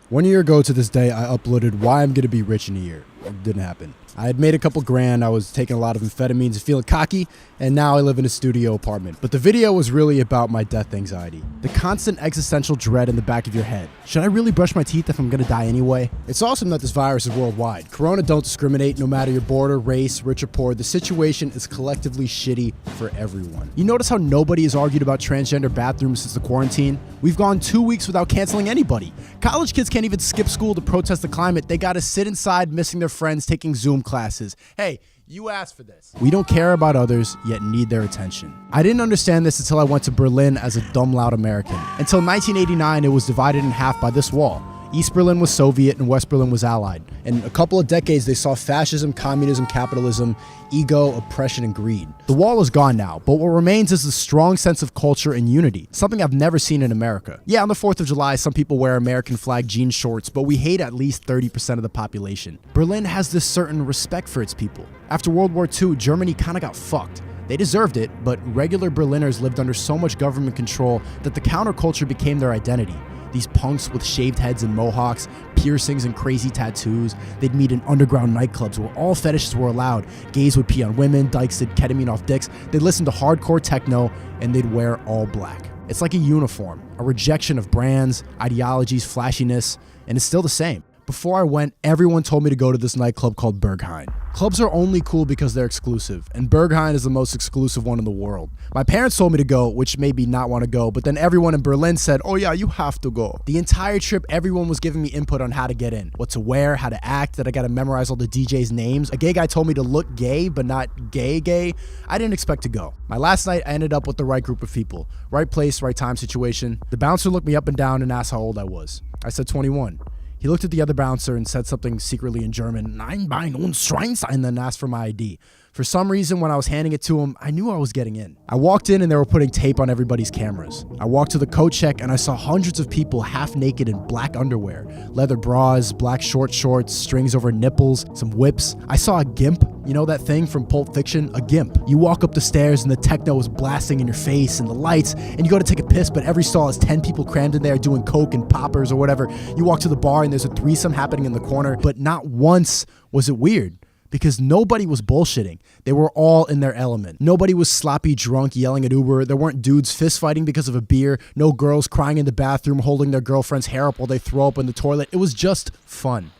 1 year ago to this day, I uploaded Why I'm Gonna Be Rich in a Year. It didn't happen. I had made a couple grand, I was taking a lot of amphetamines and feeling cocky, and now I live in a studio apartment. But the video was really about my death anxiety. The constant existential dread in the back of your head. Should I really brush my teeth if I'm gonna die anyway? It's awesome that this virus is worldwide. Corona don't discriminate no matter your border, race, rich or poor. The situation is collectively shitty for everyone. You notice how nobody has argued about transgender bathrooms since the quarantine? We've gone 2 weeks without canceling anybody. College kids can't even skip school to protest the climate. They gotta sit inside missing their friends taking Zoom classes. Hey, you asked for this. We don't care about others, yet need their attention. I didn't understand this until I went to Berlin as a dumb, loud American. Until 1989, it was divided in half by this wall. East Berlin was Soviet and West Berlin was Allied. In a couple of decades, they saw fascism, communism, capitalism, ego, oppression, and greed. The wall is gone now, but what remains is a strong sense of culture and unity, something I've never seen in America. Yeah, on the 4th of July, some people wear American flag jean shorts, but we hate at least 30% of the population. Berlin has this certain respect for its people. After World War II, Germany kinda got fucked. They deserved it, but regular Berliners lived under so much government control that the counterculture became their identity. These punks with shaved heads and mohawks, piercings and crazy tattoos. They'd meet in underground nightclubs where all fetishes were allowed. Gays would pee on women, dykes did ketamine off dicks. They'd listen to hardcore techno, and they'd wear all black. It's like a uniform, a rejection of brands, ideologies, flashiness, and it's still the same. Before I went, everyone told me to go to this nightclub called Berghain. Clubs are only cool because they're exclusive, and Berghain is the most exclusive one in the world. My parents told me to go, which made me not want to go, but then everyone in Berlin said, oh yeah, you have to go. The entire trip, everyone was giving me input on how to get in, what to wear, how to act, that I gotta memorize all the DJs' names. A gay guy told me to look gay, but not gay. I didn't expect to go. My last night, I ended up with the right group of people. Right place, right time situation. The bouncer looked me up and down and asked how old I was. I said 21. He looked at the other bouncer and said something secretly in German, Nein, Bein und Schweinstein, and then asked for my ID. For some reason, when I was handing it to him, I knew I was getting in. I walked in and they were putting tape on everybody's cameras. I walked to the coat check and I saw hundreds of people half naked in black underwear, leather bras, black short shorts, strings over nipples, some whips. I saw a gimp. You know that thing from Pulp Fiction? A gimp. You walk up the stairs and the techno is blasting in your face and the lights, and you go to take a piss, but every stall has 10 people crammed in there doing coke and poppers or whatever. You walk to the bar and there's a threesome happening in the corner, but not once was it weird. Because nobody was bullshitting. They were all in their element. Nobody was sloppy drunk yelling at Uber. There weren't dudes fist fighting because of a beer. No girls crying in the bathroom holding their girlfriend's hair up while they throw up in the toilet. It was just fun.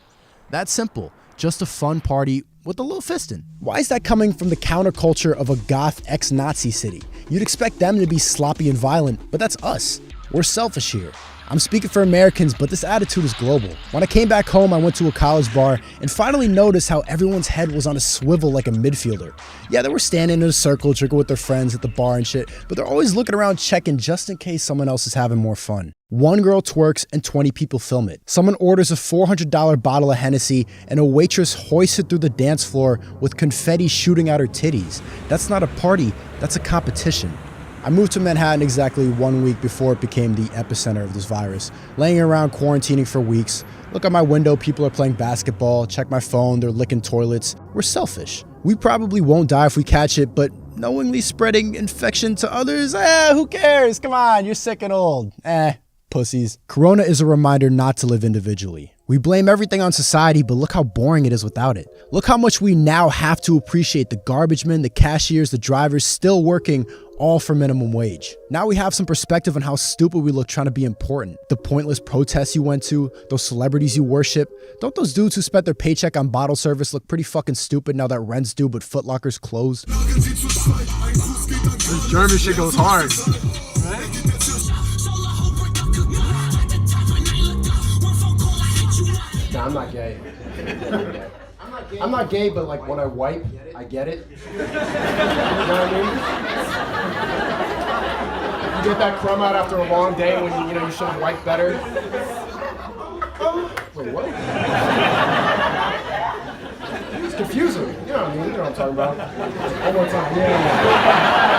That simple. Just a fun party with a little fisting. Why is that coming from the counterculture of a goth ex-Nazi city? You'd expect them to be sloppy and violent, but that's us. We're selfish here. I'm speaking for Americans, but this attitude is global. When I came back home, I went to a college bar and finally noticed how everyone's head was on a swivel like a midfielder. Yeah, they were standing in a circle, drinking with their friends at the bar and shit, but they're always looking around checking just in case someone else is having more fun. One girl twerks and 20 people film it. Someone orders a $400 bottle of Hennessy and a waitress hoists it through the dance floor with confetti shooting out her titties. That's not a party, that's a competition. I moved to Manhattan exactly 1 week before it became the epicenter of this virus. Laying around quarantining for weeks. Look out my window, people are playing basketball. Check my phone, they're licking toilets. We're selfish. We probably won't die if we catch it, but knowingly spreading infection to others, who cares? Come on, you're sick and old. Pussies. Corona is a reminder not to live individually. We blame everything on society, but look how boring it is without it. Look how much we now have to appreciate the garbage men, the cashiers, the drivers still working, all for minimum wage. Now we have some perspective on how stupid we look trying to be important. The pointless protests you went to, those celebrities you worship. Don't those dudes who spent their paycheck on bottle service look pretty fucking stupid now that rent's due but Foot Locker's closed? This German shit goes hard. Nah, I'm not gay. I'm not gay, but like when I wipe, I get it. You know what I mean? You get that crumb out after a long day when you should have wiped better. Wait, what? It's confusing. You know what I mean? You know what I'm talking about. One more time. Yeah.